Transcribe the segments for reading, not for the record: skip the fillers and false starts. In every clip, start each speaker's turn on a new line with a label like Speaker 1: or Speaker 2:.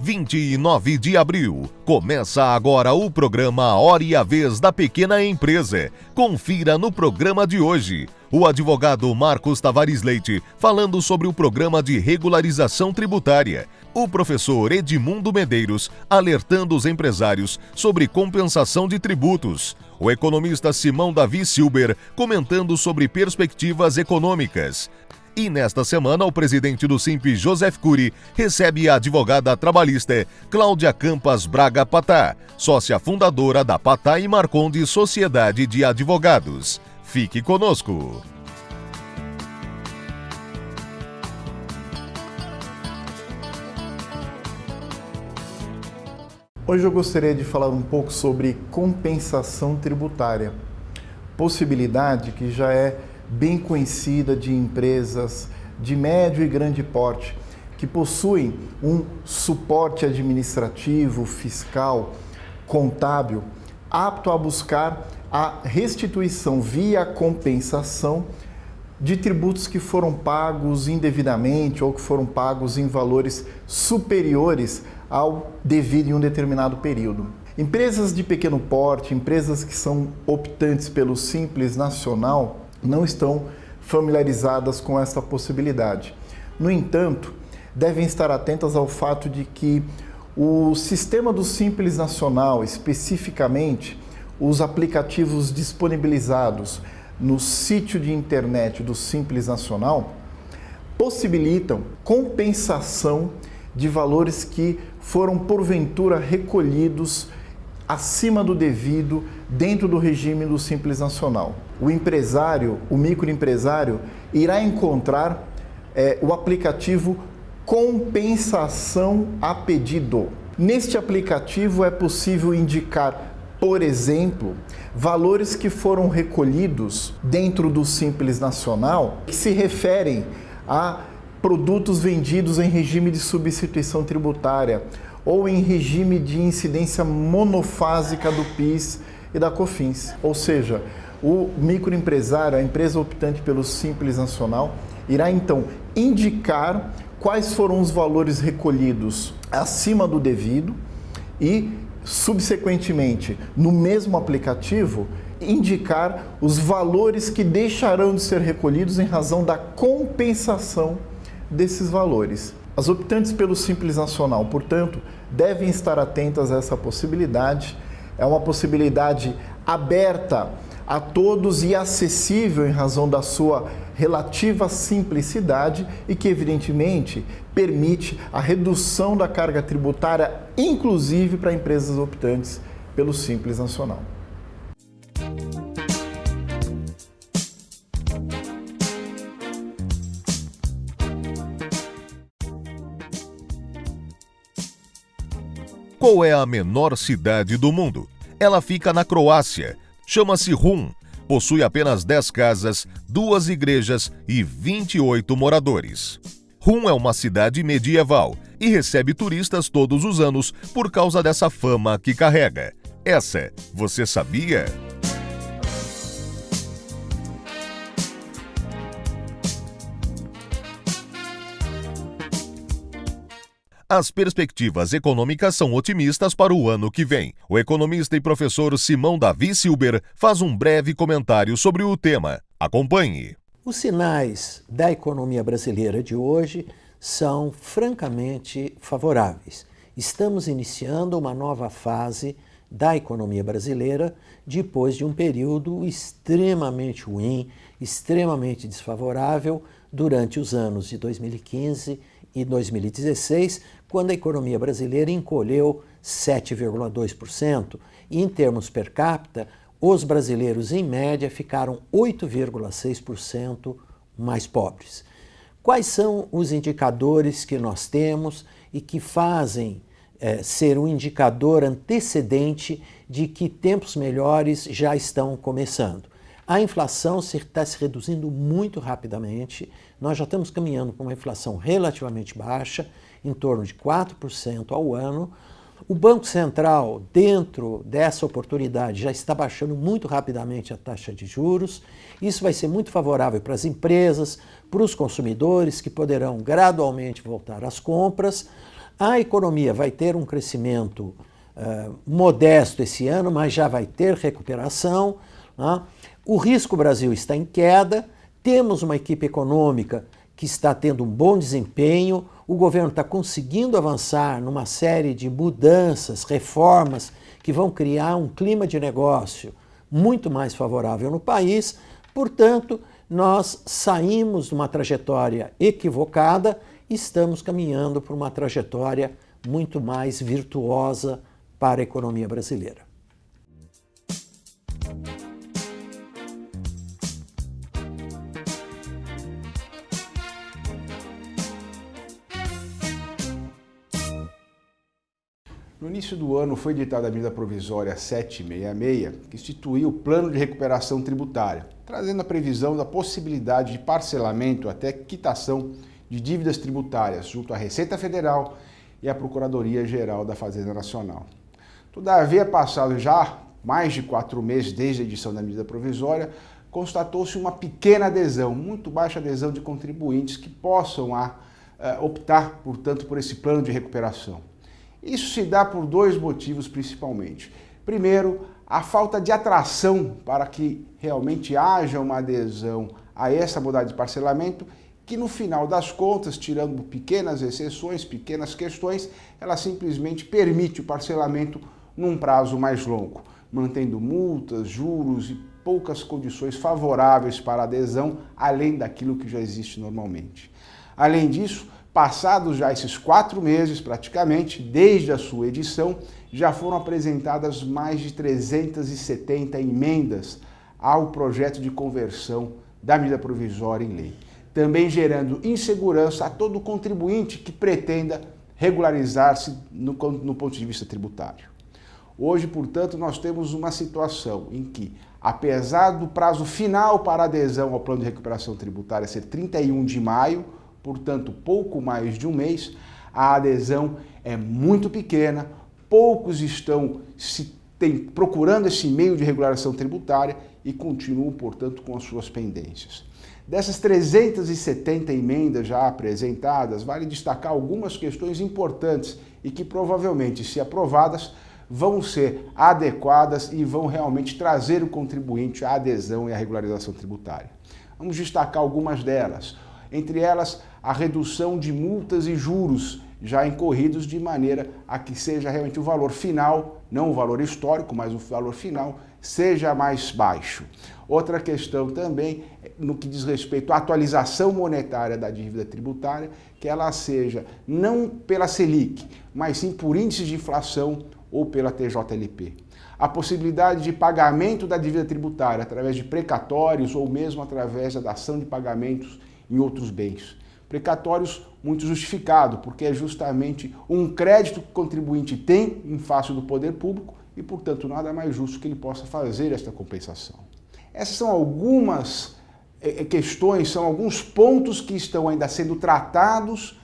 Speaker 1: 29 de abril. Começa agora o programa A Hora e a Vez da Pequena Empresa. Confira no programa de hoje o advogado Marcos Tavares Leite falando sobre o programa de regularização tributária. O professor Edmundo Medeiros alertando os empresários sobre compensação de tributos. O economista Simão Davi Silber comentando sobre perspectivas econômicas. E nesta semana, o presidente do Simples, Joseph Cury, recebe a advogada trabalhista Cláudia Campas Braga Patá, sócia fundadora da Patá e Marconde Sociedade de Advogados. Fique conosco!
Speaker 2: Hoje eu gostaria de falar um pouco sobre compensação tributária, possibilidade que já é bem conhecida de empresas de médio e grande porte, que possuem um suporte administrativo, fiscal, contábil, apto a buscar a restituição via compensação de tributos que foram pagos indevidamente ou que foram pagos em valores superiores ao devido em um determinado período. Empresas de pequeno porte, empresas que são optantes pelo Simples Nacional, não estão familiarizadas com essa possibilidade. No entanto, devem estar atentas ao fato de que o sistema do Simples Nacional, especificamente os aplicativos disponibilizados no sítio de internet do Simples Nacional, possibilitam compensação de valores que foram porventura recolhidos acima do devido dentro do regime do Simples Nacional. O empresário, o microempresário, irá encontrar o aplicativo Compensação a Pedido. Neste aplicativo é possível indicar, por exemplo, valores que foram recolhidos dentro do Simples Nacional que se referem a produtos vendidos em regime de substituição tributária ou em regime de incidência monofásica do PIS e da COFINS. Ou seja, o microempresário, a empresa optante pelo Simples Nacional, irá então indicar quais foram os valores recolhidos acima do devido e, subsequentemente, no mesmo aplicativo, indicar os valores que deixarão de ser recolhidos em razão da compensação desses valores. As optantes pelo Simples Nacional, portanto, devem estar atentas a essa possibilidade. É uma possibilidade aberta a todos e acessível em razão da sua relativa simplicidade e que, evidentemente, permite a redução da carga tributária, inclusive para empresas optantes pelo Simples Nacional.
Speaker 1: Qual é a menor cidade do mundo? Ela fica na Croácia. Chama-se Rum. Possui apenas 10 casas, 2 igrejas e 28 moradores. Rum é uma cidade medieval e recebe turistas todos os anos por causa dessa fama que carrega. Essa, você sabia? As perspectivas econômicas são otimistas para o ano que vem. O economista e professor Simão Davi Silber faz um breve comentário sobre o tema. Acompanhe.
Speaker 3: Os sinais da economia brasileira de hoje são francamente favoráveis. Estamos iniciando uma nova fase da economia brasileira depois de um período extremamente ruim, extremamente desfavorável durante os anos de 2015 e 2016, quando a economia brasileira encolheu 7,2% e, em termos per capita, os brasileiros, em média, ficaram 8,6% mais pobres. Quais são os indicadores que nós temos e que fazem ser um indicador antecedente de que tempos melhores já estão começando? A inflação está se reduzindo muito rapidamente, nós já estamos caminhando para uma inflação relativamente baixa, em torno de 4% ao ano. O Banco Central, dentro dessa oportunidade, já está baixando muito rapidamente a taxa de juros. Isso vai ser muito favorável para as empresas, para os consumidores, que poderão gradualmente voltar às compras. A economia vai ter um crescimento modesto esse ano, mas já vai ter recuperação, né? O risco Brasil está em queda, temos uma equipe econômica que está tendo um bom desempenho, o governo está conseguindo avançar numa série de mudanças, reformas que vão criar um clima de negócio muito mais favorável no país. Portanto, nós saímos de uma trajetória equivocada e estamos caminhando para uma trajetória muito mais virtuosa para a economia brasileira.
Speaker 4: No início do ano foi editada a medida provisória 766, que instituiu o Plano de Recuperação Tributária, trazendo a previsão da possibilidade de parcelamento até quitação de dívidas tributárias junto à Receita Federal e à Procuradoria-Geral da Fazenda Nacional. Todavia, passados já mais de 4 meses desde a edição da medida provisória, constatou-se uma pequena adesão, muito baixa adesão de contribuintes que possam optar, portanto, por esse plano de recuperação. Isso se dá por 2 motivos principalmente. Primeiro, a falta de atração para que realmente haja uma adesão a essa modalidade de parcelamento, que no final das contas, tirando pequenas exceções, pequenas questões, ela simplesmente permite o parcelamento num prazo mais longo, mantendo multas, juros e poucas condições favoráveis para a adesão, além daquilo que já existe normalmente. Além disso, passados já esses 4 meses, praticamente, desde a sua edição, já foram apresentadas mais de 370 emendas ao projeto de conversão da medida provisória em lei, também gerando insegurança a todo contribuinte que pretenda regularizar-se no ponto de vista tributário. Hoje, portanto, nós temos uma situação em que, apesar do prazo final para adesão ao plano de recuperação tributária ser 31 de maio, portanto, pouco mais de um mês, a adesão é muito pequena, poucos estão procurando esse meio de regularização tributária e continuam, portanto, com as suas pendências. Dessas 370 emendas já apresentadas, vale destacar algumas questões importantes e que provavelmente, se aprovadas, vão ser adequadas e vão realmente trazer o contribuinte à adesão e à regularização tributária. Vamos destacar algumas delas. Entre elas, a redução de multas e juros já incorridos de maneira a que seja realmente o valor final, não o valor histórico, mas o valor final, seja mais baixo. Outra questão também, no que diz respeito à atualização monetária da dívida tributária, que ela seja não pela Selic, mas sim por índices de inflação ou pela TJLP. A possibilidade de pagamento da dívida tributária através de precatórios ou mesmo através da dação de pagamentos em outros bens. Precatórios muito justificado, porque é justamente um crédito que o contribuinte tem em face do poder público e, portanto, nada mais justo que ele possa fazer esta compensação. Essas são algumas questões, são alguns pontos que estão ainda sendo tratados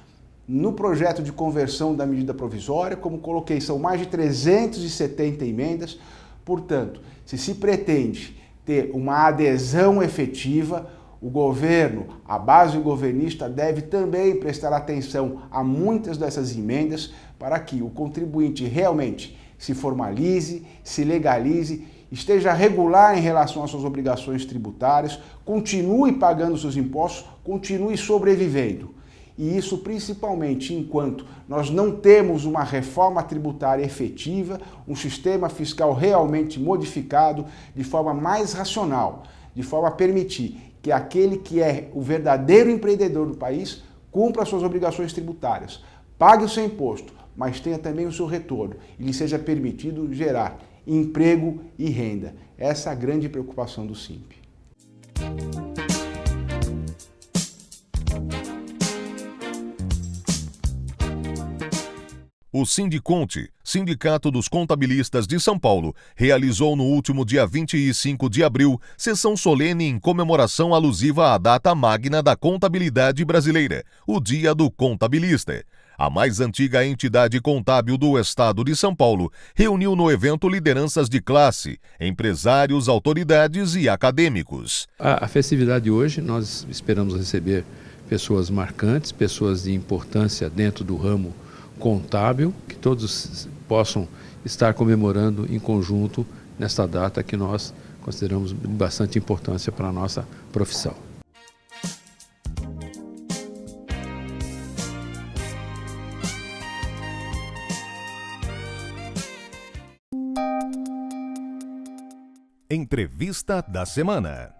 Speaker 4: no projeto de conversão da medida provisória. Como coloquei, são mais de 370 emendas, portanto, se pretende ter uma adesão efetiva, o governo, a base governista, deve também prestar atenção a muitas dessas emendas para que o contribuinte realmente se formalize, se legalize, esteja regular em relação às suas obrigações tributárias, continue pagando seus impostos, continue sobrevivendo. E isso principalmente enquanto nós não temos uma reforma tributária efetiva, um sistema fiscal realmente modificado de forma mais racional, de forma a permitir que aquele que é o verdadeiro empreendedor do país cumpra suas obrigações tributárias, pague o seu imposto, mas tenha também o seu retorno e lhe seja permitido gerar emprego e renda. Essa é a grande preocupação do SINP.
Speaker 1: O Sindiconte, Sindicato dos Contabilistas de São Paulo, realizou no último dia 25 de abril sessão solene em comemoração alusiva à data magna da contabilidade brasileira, o Dia do Contabilista. A mais antiga entidade contábil do estado de São Paulo reuniu no evento lideranças de classe, empresários, autoridades e acadêmicos.
Speaker 5: A festividade de hoje nós esperamos receber pessoas marcantes, pessoas de importância dentro do ramo contábil, que todos possam estar comemorando em conjunto nesta data que nós consideramos de bastante importância para a nossa profissão.
Speaker 1: Entrevista da semana.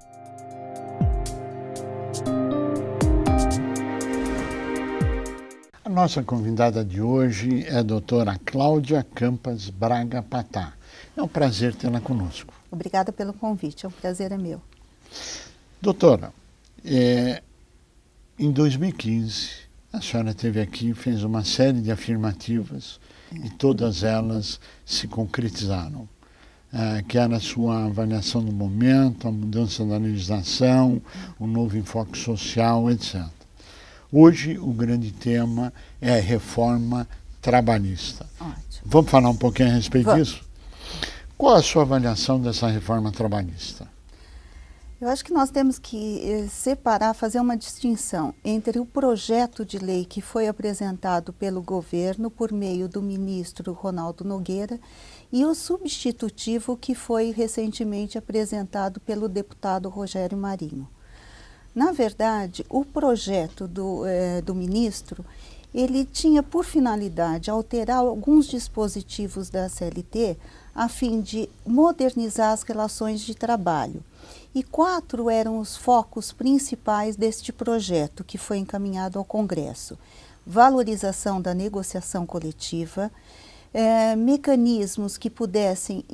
Speaker 6: A nossa convidada de hoje é a doutora Cláudia Campas Braga Patá. É um prazer tê-la conosco.
Speaker 7: Obrigada pelo convite, é um prazer é meu.
Speaker 6: Doutora, em 2015, a senhora esteve aqui e fez uma série de afirmativas e todas elas se concretizaram. Que era a sua avaliação do momento, a mudança da legislação, o novo enfoque social, etc. Hoje, o grande tema é a reforma trabalhista.
Speaker 7: Ótimo.
Speaker 6: Vamos falar um pouquinho a respeito
Speaker 7: Vamos.
Speaker 6: disso? Qual a sua avaliação dessa reforma trabalhista?
Speaker 7: Eu acho que nós temos que separar, fazer uma distinção entre o projeto de lei que foi apresentado pelo governo por meio do ministro Ronaldo Nogueira e o substitutivo que foi recentemente apresentado pelo deputado Rogério Marinho. Na verdade, o projeto do ministro, ele tinha por finalidade alterar alguns dispositivos da CLT a fim de modernizar as relações de trabalho. E 4 eram os focos principais deste projeto que foi encaminhado ao Congresso: valorização da negociação coletiva, mecanismos que pudessem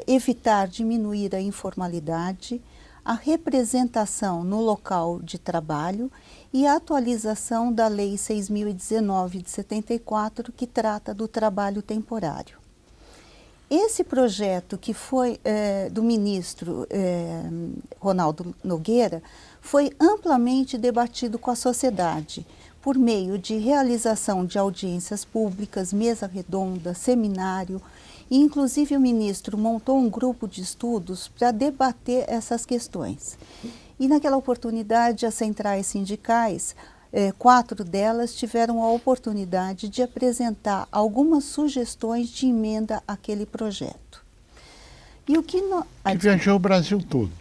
Speaker 7: evitar diminuir a informalidade, a representação no local de trabalho e a atualização da Lei 6.019 de 74, que trata do trabalho temporário. Esse projeto, que foi do ministro Ronaldo Nogueira, foi amplamente debatido com a sociedade, por meio de realização de audiências públicas, mesa redonda, seminário, e inclusive o ministro montou um grupo de estudos para debater essas questões. E naquela oportunidade, as centrais sindicais, 4 delas tiveram a oportunidade de apresentar algumas sugestões de emenda àquele projeto. E o que
Speaker 6: viajou o Brasil todo.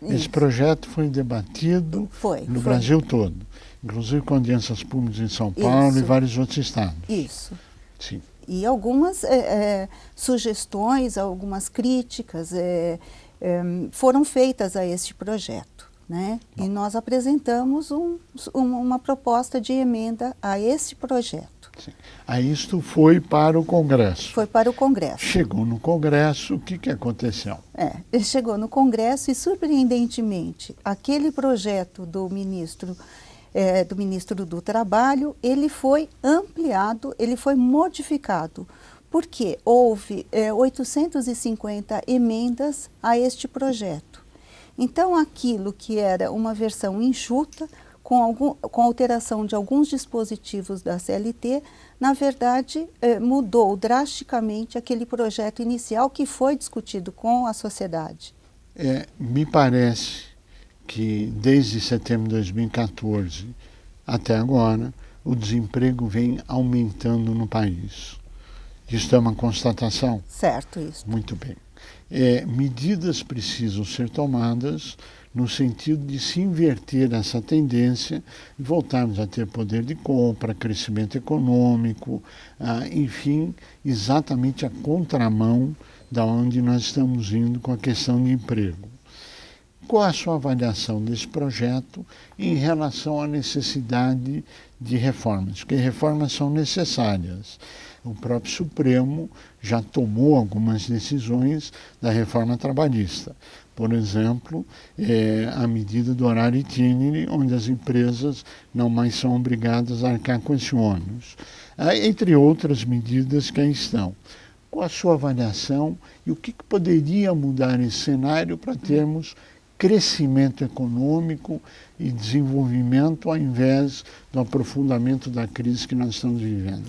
Speaker 7: Isso.
Speaker 6: Esse projeto foi debatido no Brasil todo, inclusive com audiências públicas em São Paulo. Isso. E vários outros estados.
Speaker 7: Isso.
Speaker 6: Sim.
Speaker 7: E algumas sugestões, algumas críticas foram feitas a este projeto, né? E nós apresentamos uma proposta de emenda a esse projeto.
Speaker 6: Sim. Aí isto foi para o Congresso.
Speaker 7: Foi para o Congresso.
Speaker 6: Chegou no Congresso, o que aconteceu?
Speaker 7: Ele chegou no Congresso e, surpreendentemente, aquele projeto do ministro do Trabalho, ele foi ampliado, ele foi modificado, porque houve 850 emendas a este projeto. Então, aquilo que era uma versão enxuta, com alteração de alguns dispositivos da CLT, na verdade, mudou drasticamente aquele projeto inicial que foi discutido com a sociedade.
Speaker 6: Me parece que desde setembro de 2014 até agora, o desemprego vem aumentando no país. Isso é uma constatação?
Speaker 7: Certo, isso.
Speaker 6: Muito bem. Medidas precisam ser tomadas no sentido de se inverter essa tendência e voltarmos a ter poder de compra, crescimento econômico, enfim, exatamente a contramão da onde nós estamos indo com a questão de emprego. Qual a sua avaliação desse projeto em relação à necessidade de reformas? Porque reformas são necessárias. O próprio Supremo já tomou algumas decisões da reforma trabalhista. Por exemplo, a medida do horário itinerante, onde as empresas não mais são obrigadas a arcar com esse ônus. Entre outras medidas que aí estão. Qual a sua avaliação e o que poderia mudar esse cenário para termos crescimento econômico e desenvolvimento ao invés do aprofundamento da crise que nós estamos vivendo?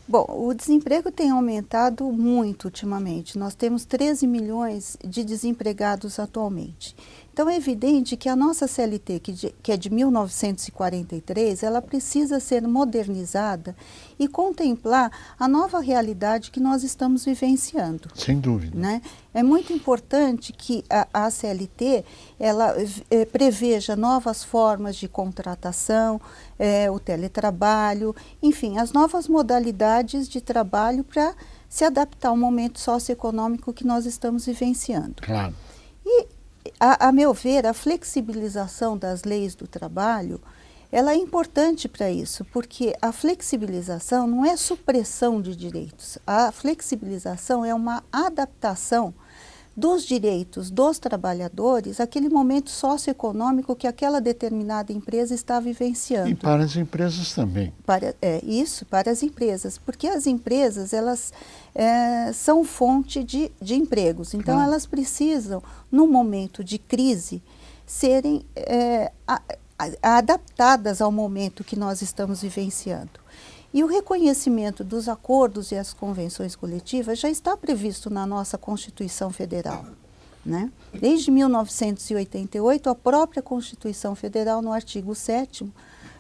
Speaker 7: Bom, o desemprego tem aumentado muito ultimamente. Nós temos 13 milhões de desempregados atualmente. Então é evidente que a nossa CLT, que é de 1943, ela precisa ser modernizada e contemplar a nova realidade que nós estamos vivenciando.
Speaker 6: Sem dúvida.
Speaker 7: Né? É muito importante que a CLT ela preveja novas formas de contratação, o teletrabalho, enfim, as novas modalidades de trabalho para se adaptar ao momento socioeconômico que nós estamos vivenciando.
Speaker 6: Claro.
Speaker 7: E, a meu ver, a flexibilização das leis do trabalho, ela é importante para isso, porque a flexibilização não é supressão de direitos. A flexibilização é uma adaptação dos direitos dos trabalhadores àquele momento socioeconômico que aquela determinada empresa está vivenciando.
Speaker 6: E para as empresas também.
Speaker 7: Isso, para as empresas, porque as empresas, elas são fonte de empregos, então elas precisam, no momento de crise, serem adaptadas ao momento que nós estamos vivenciando. E o reconhecimento dos acordos e as convenções coletivas já está previsto na nossa Constituição Federal. Né? Desde 1988, a própria Constituição Federal, no artigo 7º,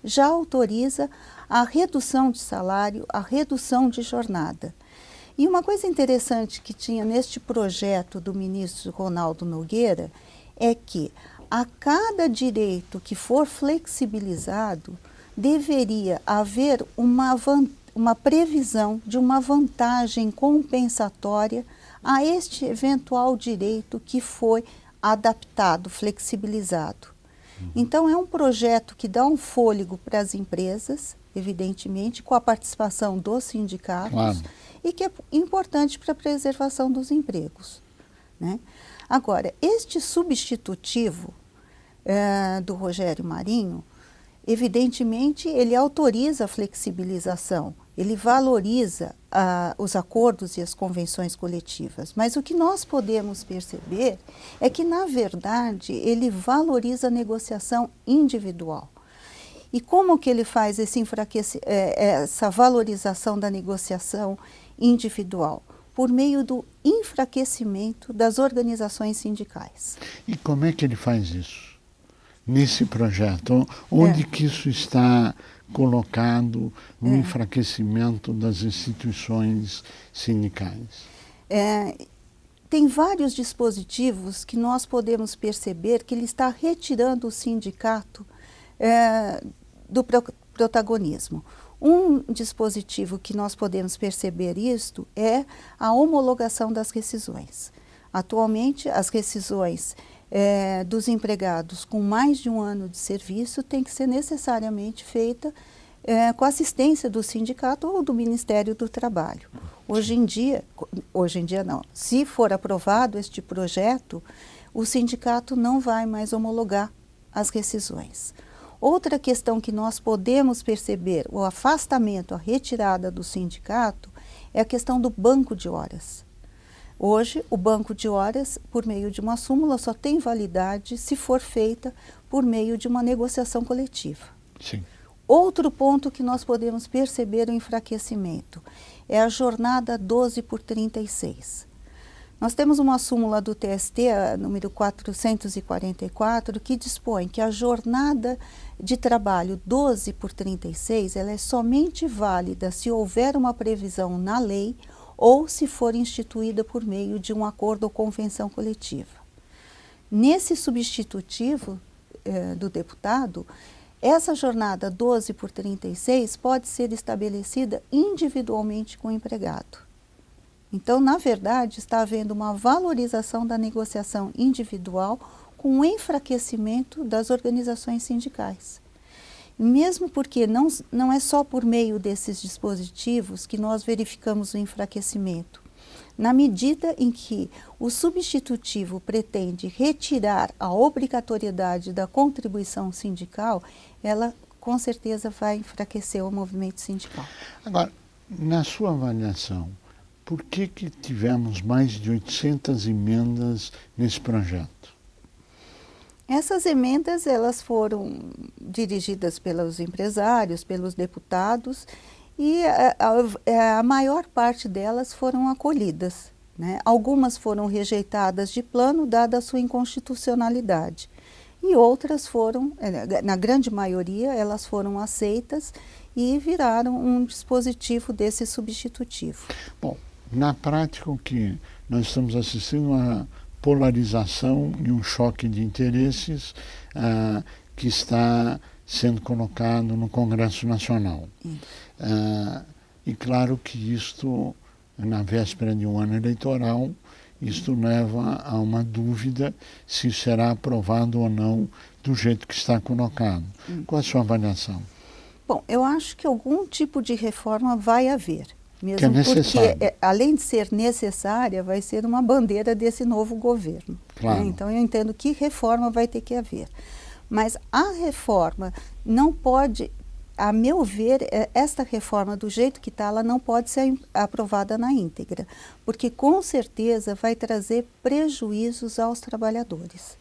Speaker 7: já autoriza a redução de salário, a redução de jornada. E uma coisa interessante que tinha neste projeto do ministro Ronaldo Nogueira é que a cada direito que for flexibilizado, deveria haver uma previsão de uma vantagem compensatória a este eventual direito que foi adaptado, flexibilizado. Então, é um projeto que dá um fôlego para as empresas, evidentemente, com a participação dos sindicatos, claro, e que é importante para a preservação dos empregos. Né? Agora, este substitutivo do Rogério Marinho, evidentemente, ele autoriza a flexibilização, ele valoriza os acordos e as convenções coletivas. Mas o que nós podemos perceber é que, na verdade, ele valoriza a negociação individual. E como que ele faz essa valorização da negociação individual? Por meio do enfraquecimento das organizações sindicais.
Speaker 6: E como é que ele faz isso? Nesse projeto, onde que isso está colocado no enfraquecimento das instituições sindicais?
Speaker 7: Tem vários dispositivos que nós podemos perceber que ele está retirando o sindicato do protagonismo. Um dispositivo que nós podemos perceber isto é a homologação das rescisões. Atualmente, as rescisões dos empregados com mais de 1 ano de serviço tem que ser necessariamente feita com assistência do sindicato ou do Ministério do Trabalho. Hoje em dia não. Se for aprovado este projeto, o sindicato não vai mais homologar as rescisões. Outra questão que nós podemos perceber, o afastamento, a retirada do sindicato, é a questão do banco de horas. Hoje, o banco de horas, por meio de uma súmula, só tem validade se for feita por meio de uma negociação coletiva.
Speaker 6: Sim. Outro
Speaker 7: ponto que nós podemos perceber o enfraquecimento é a jornada 12/36. Nós temos uma súmula do TST, número 444, que dispõe que a jornada de trabalho 12/36 ela é somente válida se houver uma previsão na lei ou se for instituída por meio de um acordo ou convenção coletiva. Nesse substitutivo do deputado, essa jornada 12/36 pode ser estabelecida individualmente com o empregado. Então, na verdade, está havendo uma valorização da negociação individual com o enfraquecimento das organizações sindicais. Mesmo porque não é só por meio desses dispositivos que nós verificamos o enfraquecimento. Na medida em que o substitutivo pretende retirar a obrigatoriedade da contribuição sindical, ela com certeza vai enfraquecer o movimento sindical.
Speaker 6: Agora, na sua avaliação, por que tivemos mais de 800 emendas nesse projeto?
Speaker 7: Essas emendas elas foram dirigidas pelos empresários, pelos deputados, e a maior parte delas foram acolhidas. né? Algumas foram rejeitadas de plano, dada a sua inconstitucionalidade. E outras foram, na grande maioria, elas foram aceitas e viraram um dispositivo desse substitutivo.
Speaker 6: Bom, na prática, o que nós estamos assistindo a uma polarização e um choque de interesses que está sendo colocado no Congresso Nacional. E claro que isto, na véspera de um ano eleitoral, isto leva a uma dúvida se será aprovado ou não do jeito que está colocado. Qual a sua avaliação?
Speaker 7: Bom, eu acho que algum tipo de reforma vai haver. Mesmo
Speaker 6: que é necessário.
Speaker 7: Porque, além de ser necessária, vai ser uma bandeira desse novo governo.
Speaker 6: Claro.
Speaker 7: Né? Então, eu entendo que reforma vai ter que haver. Mas a reforma não pode, a meu ver, esta reforma do jeito que está, ela não pode ser aprovada na íntegra, porque com certeza vai trazer prejuízos aos trabalhadores.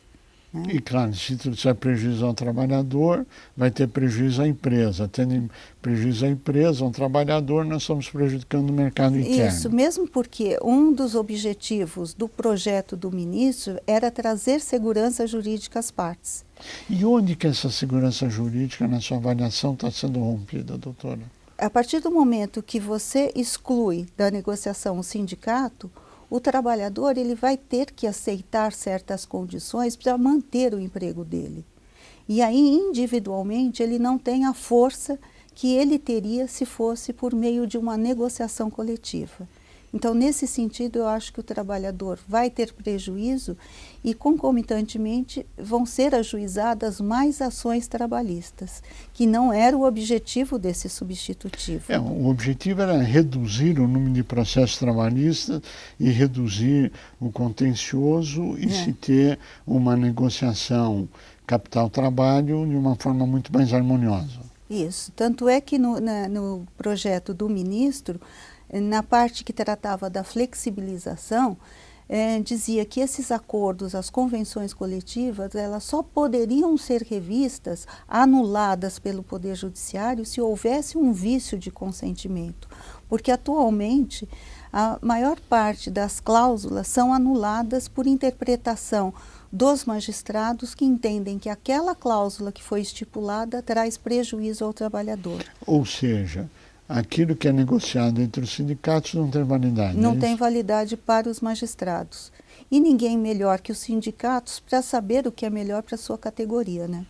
Speaker 7: Né?
Speaker 6: E claro, se tiver prejuízo ao trabalhador, vai ter prejuízo à empresa. Tendo prejuízo à empresa, ao trabalhador, nós estamos prejudicando o mercado interno.
Speaker 7: Isso, mesmo porque um dos objetivos do projeto do ministro era trazer segurança jurídica às partes.
Speaker 6: E onde que essa segurança jurídica, na sua avaliação, está sendo rompida, doutora?
Speaker 7: A partir do momento que você exclui da negociação o sindicato, o trabalhador ele vai ter que aceitar certas condições para manter o emprego dele. E aí, individualmente, ele não tem a força que ele teria se fosse por meio de uma negociação coletiva. Então, nesse sentido, eu acho que o trabalhador vai ter prejuízo e, concomitantemente, vão ser ajuizadas mais ações trabalhistas, que não era o objetivo desse substitutivo.
Speaker 6: O objetivo era reduzir o número de processos trabalhistas e reduzir o contencioso e se ter uma negociação capital-trabalho de uma forma muito mais harmoniosa.
Speaker 7: Isso. Tanto é que no projeto do ministro, na parte que tratava da flexibilização, dizia que esses acordos, as convenções coletivas, elas só poderiam ser revistas, anuladas pelo Poder Judiciário, se houvesse um vício de consentimento. Porque atualmente a maior parte das cláusulas são anuladas por interpretação dos magistrados que entendem que aquela cláusula que foi estipulada traz prejuízo ao trabalhador.
Speaker 6: Ou seja, aquilo que é negociado entre os sindicatos não tem validade.
Speaker 7: Não tem validade para os magistrados. E ninguém melhor que os sindicatos para saber o que é melhor para a sua categoria, né?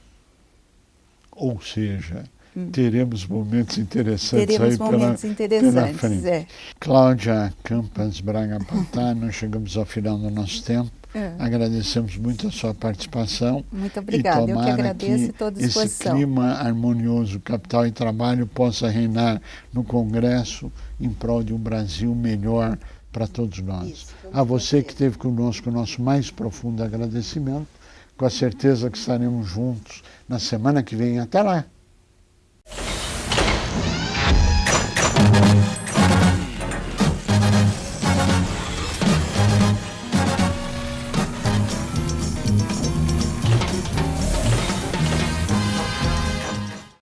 Speaker 6: Ou seja, teremos momentos interessantes
Speaker 7: pela
Speaker 6: frente. Cláudia Campas Braga Patá, nós chegamos ao final do nosso tempo. Agradecemos muito a sua participação.
Speaker 7: Muito obrigada, eu que agradeço e estou à disposição.
Speaker 6: Esse clima harmonioso, capital e trabalho, possa reinar no Congresso em prol de um Brasil melhor para todos nós. A você que esteve conosco, o nosso mais profundo agradecimento, com a certeza que estaremos juntos na semana que vem. Até lá!